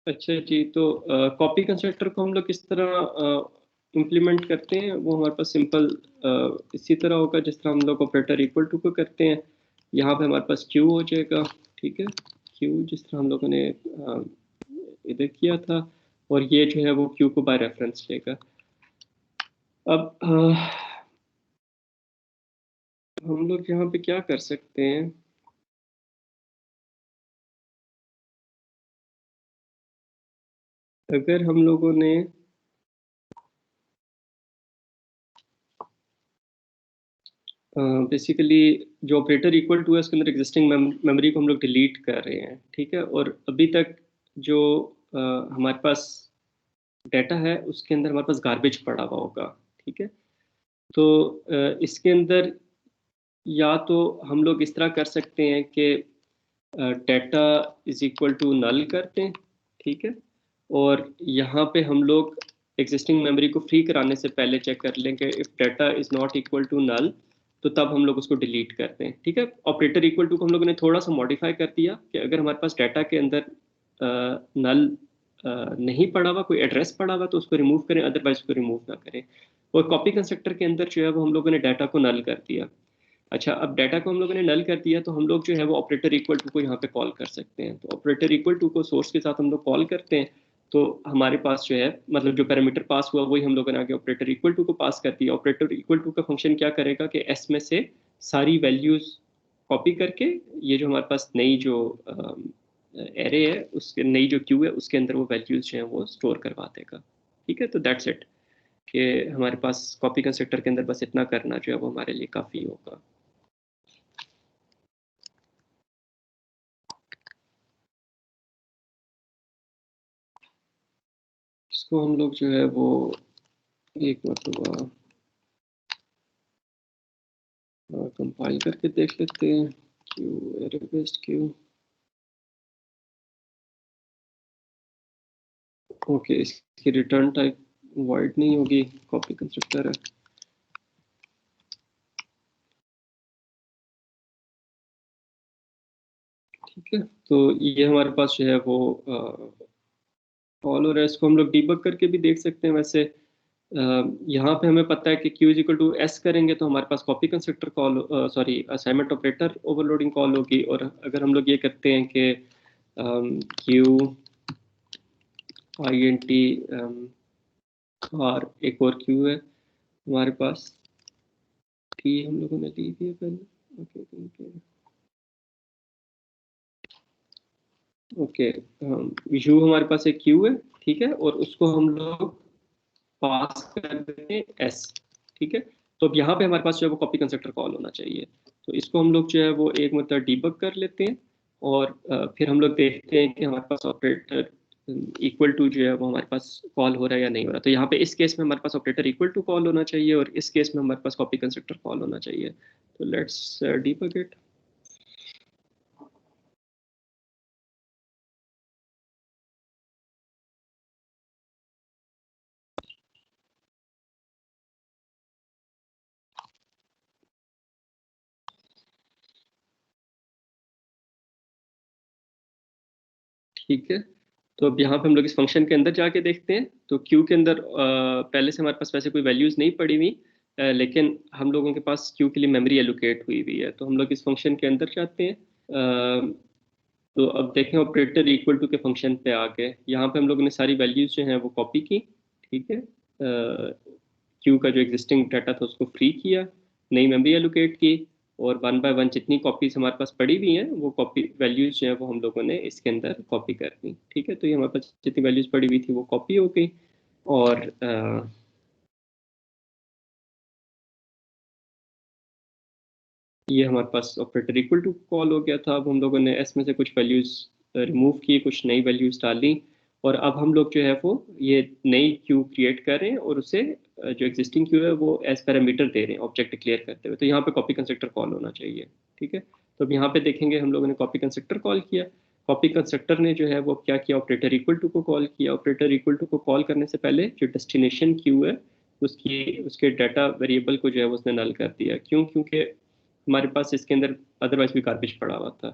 अच्छा जी, तो copy constructor को हम लोग किस तरह इम्प्लीमेंट करते हैं, वो हमारे पास सिंपल इसी तरह होगा जिस तरह हम लोग ऑपरेटर इक्वल टू को करते हैं। यहाँ पे हमारे पास क्यू हो जाएगा, ठीक है। क्यू जिस तरह हम लोगों ने इधर किया था, और ये जो है वो क्यू को बाय रेफरेंस लेगा। अब हम लोग यहाँ पे क्या कर सकते हैं, अगर हम लोगों ने बेसिकली जो ऑपरेटर इक्वल टू है उसके अंदर एग्जिस्टिंग मेमोरी को हम लोग डिलीट कर रहे हैं, ठीक है। और अभी तक जो हमारे पास डाटा है उसके अंदर हमारे पास गार्बेज पड़ा हुआ होगा, ठीक है। तो इसके अंदर या तो हम लोग इस तरह कर सकते हैं कि data is equal to null करते हैं, ठीक है। और यहाँ पे हम लोग एग्जिस्टिंग मेमोरी को फ्री कराने से पहले चेक कर लें कि if data is not equal to null, तो तब हम लोग उसको डिलीट करते हैं, ठीक है। ऑपरेटर इक्वल टू को हम लोगों ने थोड़ा सा मॉडिफाई कर दिया कि अगर हमारे पास डाटा के अंदर नल नहीं पड़ा हुआ, कोई एड्रेस पड़ा हुआ, तो उसको रिमूव करें, अदरवाइज उसको रिमूव ना करें। और कॉपी कंस्ट्रक्टर के अंदर जो है वो हम लोगों ने डाटा को नल कर दिया। अच्छा, अब डाटा को हम लोगों ने नल कर दिया, तो हम लोग जो है वो ऑपरेटर इक्वल टू को यहाँ पे कॉल कर सकते हैं। तो ऑपरेटर इक्वल टू को सोर्स के साथ हम लोग कॉल करते हैं, तो हमारे पास जो है मतलब जो पैरामीटर पास हुआ वही हम लोगों ने आगे ऑपरेटर इक्वल टू को पास कर दिया। ऑपरेटर इक्वल टू का फंक्शन क्या करेगा कि एस में से सारी वैल्यूज कॉपी करके ये जो हमारे पास नई जो एरे है, उसके नई जो क्यू है उसके अंदर वो वैल्यूज जो है वो स्टोर करवा देगा, ठीक है। तो दैट्स इट, कि हमारे पास कॉपी कंस्ट्रक्टर के अंदर बस इतना करना जो है वो हमारे लिए काफ़ी होगा। इसको हम लोग जो है वो एक मतलब कंपाइल करके देख लेते हैं। Q array based Q, okay. इसकी रिटर्न टाइप वॉइड नहीं होगी, कॉपी कंस्ट्रक्टर है, ठीक है। तो ये हमारे पास जो है वो कॉल हो रहा है। इसको हम लोग डीबग करके भी देख सकते हैं वैसे। यहाँ पे हमें पता है कि Q is equal to S करेंगे तो हमारे पास copy constructor call, sorry assignment operator overloading call होगी। और अगर हम लोग ये करते हैं कि क्यू आई एन टी और एक और क्यू है हमारे पास, टी हम लोगों ने ली थी पहले, ओके ओके ओके। यू हमारे पास एक क्यू है, ठीक है, और उसको हम लोग पास कर देते हैं एस, ठीक है। तो अब यहाँ पे हमारे पास जो है वो कॉपी कंस्ट्रक्टर कॉल होना चाहिए। तो इसको हम लोग जो है वो एक मतलब डीबग कर लेते हैं, और फिर हम लोग देखते हैं कि हमारे पास ऑपरेटर इक्वल टू जो है वो हमारे पास कॉल हो रहा है या नहीं हो रहा। तो यहाँ पे इस केस में हमारे पास ऑपरेटर इक्वल टू कॉल होना चाहिए, और इस केस में हमारे पास कॉपी कंस्ट्रक्टर कॉल होना चाहिए। तो लेट्स डीबग इट। ठीक है, तो अब यहाँ पे हम लोग इस फंक्शन के अंदर जाके देखते हैं। तो क्यू के अंदर पहले से हमारे पास वैसे कोई वैल्यूज नहीं पड़ी हुई, लेकिन हम लोगों के पास क्यू के लिए मेमोरी एलोकेट हुई हुई है। तो हम लोग इस फंक्शन के अंदर जाते हैं। तो अब देखें ऑपरेटर इक्वल टू के फंक्शन पे आ गए। यहाँ पे हम लोगों ने सारी वैल्यूज जो हैं वो कॉपी की, ठीक है। क्यू का जो एग्जिस्टिंग डाटा था उसको फ्री किया, नई मेमोरी एलोकेट की, और वन बाय वन जितनी कॉपीज हमारे पास पड़ी हुई हैं वो कॉपी वैल्यूज जो है वो हम लोगों ने इसके अंदर कॉपी कर दी, ठीक है। तो ये हमारे पास जितनी वैल्यूज पड़ी हुई थी वो कॉपी हो गई। और ये हमारे पास ऑपरेटर इक्वल टू कॉल हो गया था। अब हम लोगों ने एस में से कुछ वैल्यूज रिमूव की, कुछ नई वैल्यूज डाली, और अब हम लोग जो है वो ये नई क्यू क्रिएट कर रहे हैं, और उसे जो एग्जिस्टिंग क्यू है वो एज पैरामीटर दे रहे हैं ऑब्जेक्ट डिक्लेयर करते हुए। तो यहाँ पे कॉपी कंस्ट्रक्टर कॉल होना चाहिए, ठीक है। तो अब यहाँ पे देखेंगे हम लोगों ने कॉपी कंस्ट्रक्टर कॉल किया। कॉपी कंस्ट्रक्टर ने जो है वो क्या किया, ऑपरेटर इक्वल टू को कॉल किया। ऑपरेटर इक्वल टू को कॉल करने से पहले जो डेस्टिनेशन क्यू है उसकी उसके डाटा वेरिएबल को जो है वो उसने नल कर दिया। क्यों? क्योंकि हमारे पास इसके अंदर अदरवाइज भी गार्बेज पड़ा हुआ था।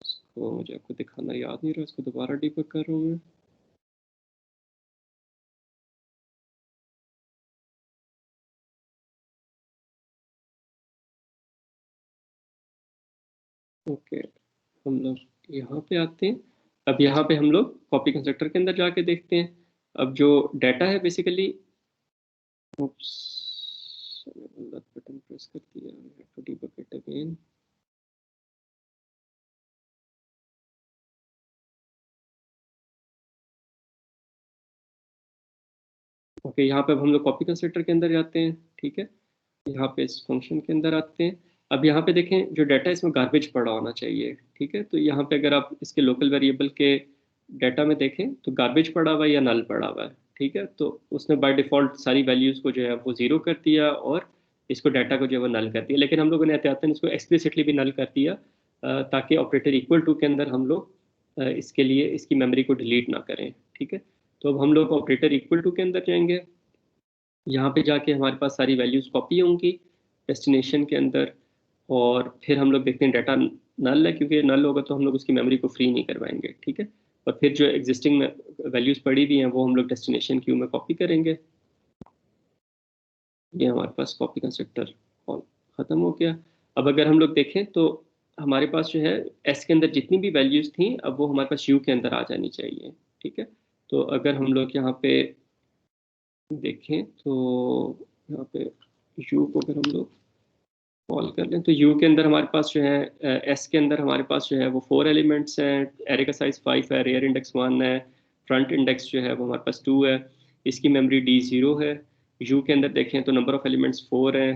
तो मुझे आपको दिखाना याद नहीं रहा, इसको दोबारा डिबग कर रहा हूँ मैं। ओके, हम लोग यहाँ पे आते हैं। अब यहाँ पे हम लोग कॉपी कंस्ट्रक्टर के अंदर जाके देखते हैं। अब जो डाटा है बेसिकली, बटन प्रेस कर दिया, to debug it again. Okay, यहाँ पे अब हम लोग कॉपी कंस्ट्रक्टर के अंदर जाते हैं। ठीक है, यहाँ पे इस फंक्शन के अंदर आते हैं। अब यहाँ पे देखें, जो डाटा है इसमें गार्बेज पड़ा होना चाहिए। ठीक है, तो यहाँ पे अगर आप इसके लोकल वेरिएबल के डाटा में देखें तो गार्बेज पड़ा हुआ है या नल पड़ा हुआ है। ठीक है, तो उसने बाय डिफॉल्ट सारी वैल्यूज़ को जो है वो ज़ीरो कर दिया और इसको डाटा को जो है वो नल कर दिया। लेकिन हम लोगों ने एहतियातन इसको एक्सप्लिसिटली भी नल कर दिया, ताकि ऑपरेटर इक्वल टू के अंदर हम लोग इसके लिए इसकी मेमोरी को डिलीट ना करें। ठीक है, तो अब हम लोग ऑपरेटर इक्वल टू के अंदर जाएंगे। यहाँ पे जाके हमारे पास सारी वैल्यूज़ कॉपी होंगी डेस्टिनेशन के अंदर, और फिर हम लोग देखते हैं डाटा नल है, क्योंकि नल होगा तो हम लोग उसकी मेमोरी को फ्री नहीं करवाएंगे। ठीक है, और फिर जो एग्जिस्टिंग वैल्यूज़ पड़ी हुई हैं वो हम लोग डेस्टिनेशन क्यू में कॉपी करेंगे। ये हमारे पास कॉपी कंस्ट्रक्टर कॉल ख़त्म हो गया। अब अगर हम लोग देखें तो हमारे पास जो है एस के अंदर जितनी भी वैल्यूज़ थी, अब वो हमारे पास यू के अंदर आ जानी चाहिए। ठीक है, तो अगर हम लोग यहाँ पे देखें तो यहाँ पे यू को अगर हम लोग कॉल कर लें तो यू के अंदर हमारे पास जो है एस के अंदर हमारे पास जो है वो 4 एलिमेंट्स हैं। एरे का साइज 5 है, रेयर इंडेक्स 1 है, फ्रंट इंडेक्स जो है वो हमारे पास 2 है, इसकी मेमोरी D0 है। यू के अंदर देखें तो नंबर ऑफ एलिमेंट्स 4 है,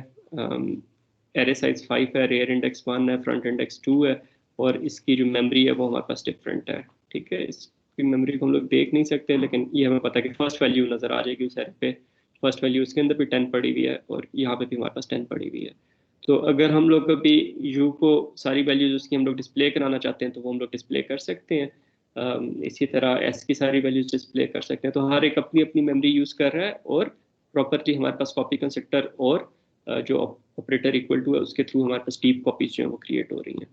एरे साइज 5 है, रेयर इंडेक्स 1 है, फ्रंट इंडेक्स 2 है, और इसकी जो मेमोरी है वो हमारे पास डिफरेंट है। ठीक है, इसकी मेमोरी को हम लोग देख नहीं सकते, लेकिन ये हमें पता है कि फर्स्ट वैल्यू नज़र आ जाएगी उस एरे पे। फर्स्ट वैल्यू उसके अंदर भी 10 पड़ी हुई है और यहाँ पे भी हमारे पास 10 पड़ी हुई है। तो अगर हम लोग अभी यू को सारी वैल्यूज उसकी हम लोग डिस्प्ले कराना चाहते हैं तो वो हम लोग डिस्प्ले कर सकते हैं। इसी तरह एस की सारी वैल्यूज डिस्प्ले कर सकते हैं। तो हर एक अपनी अपनी मेमोरी यूज़ कर रहा है, और प्रॉपर्टी हमारे पास कॉपी कंस्ट्रक्टर और जो ऑपरेटर इक्वल टू है उसके थ्रू हमारे पास डीप कॉपीज जो है वो क्रिएट हो रही हैं।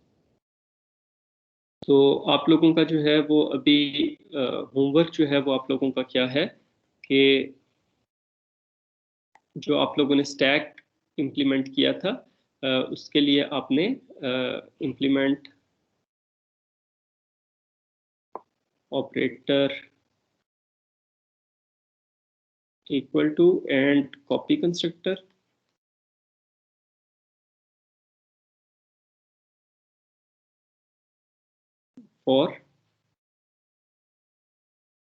तो आप लोगों का जो है वो अभी होमवर्क जो है वो आप लोगों का क्या है कि जो आप लोगों ने स्टैक इम्प्लीमेंट किया था, उसके लिए आपने implement operator equal to and copy constructor for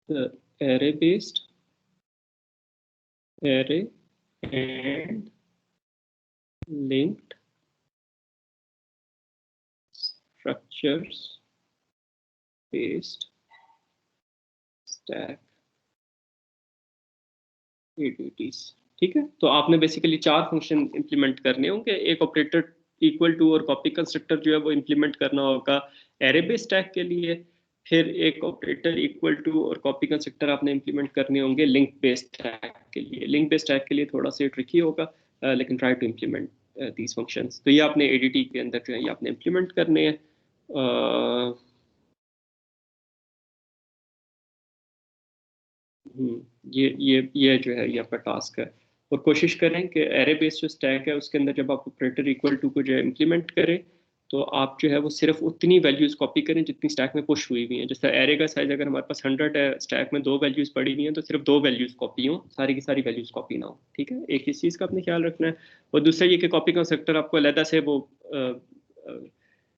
the array based array and linked structures based stack ADTs। ठीक है, तो आपने बेसिकली 4 फंक्शन इंप्लीमेंट करने होंगे। एक ऑपरेटर इक्वल टू और कॉपी कंस्ट्रक्टर जो है वो इंप्लीमेंट करना होगा एरे बेस्ड स्टैक के लिए। फिर एक ऑपरेटर इक्वल टू और कॉपी कंस्ट्रक्टर आपने इंप्लीमेंट करने होंगे लिंक बेस्ड स्टैक के लिए। लिंक बेस्ड स्टैक के लिए थोड़ा सा ट्रिकी होगा, लेकिन try to implement these functions. तो ये आपने एडीटी के अंदर जो है ये आपने इंप्लीमेंट करने हैं। ये जो है ये आपका टास्क है। और कोशिश करें कि एरे बेस्ड जो स्टैक है उसके अंदर जब आप ऑपरेटर इक्वल टू को जो है इम्प्लीमेंट करें तो आप जो है वो सिर्फ उतनी वैल्यूज कॉपी करें जितनी स्टैक में पुश हुई हुई हैं। जैसे एरे का साइज अगर हमारे पास 100 है, स्टैक में 2 वैल्यूज पड़ी हुई हैं, तो सिर्फ 2 वैल्यूज कॉपी हो, सारी की सारी वैल्यूज कॉपी ना हो। ठीक है, एक इस चीज़ का आपने ख्याल रखना है। और दूसरा ये कि कॉपी कंस्ट्रक्टर आपको अलहदा से वो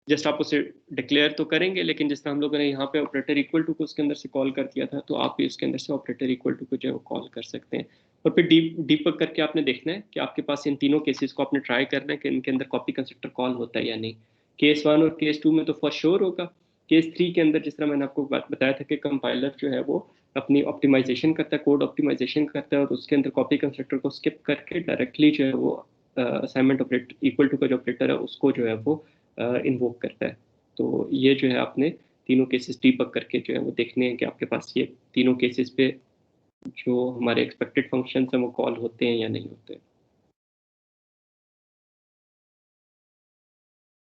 जस्ट आप उसे डिक्लेयर तो करेंगे, लेकिन जिस तरह हम लोगों ने यहाँ पे ऑपरेटर इक्वल टू को उसके अंदर से कॉल कर दिया था, तो आप भी उसके अंदर से ऑपरेटर इक्वल टू को जो है वो कॉल कर सकते हैं। और फिर डीबग करके आपने देखना है कि आपके पास इन तीनों केसेस को आपने ट्राई करना है कि इनके अंदर कॉपी कंस्ट्रक्टर कॉल होता है या नहीं। केस 1 और केस 2 में तो फॉर श्योर होगा। केस 3 के अंदर जिस तरह मैंने आपको बात बताया था कि कंपाइलर जो है वो अपनी ऑप्टिमाइजेशन करता है, कोड ऑप्टिमाइजेशन करता है, और उसके अंदर कॉपी कंस्ट्रक्टर को स्किप करके डायरेक्टली जो है वो असाइनमेंट ऑपरेटर इक्वल टू का जो ऑपरेटर है उसको जो है वो इन्वोक करता है। तो ये जो है आपने तीनों केसेस डीबग करके जो है वो देखने हैं कि आपके पास ये तीनों केसेस पे जो हमारे एक्सपेक्टेड फंक्शन हैं वो कॉल होते हैं या नहीं होते हैं।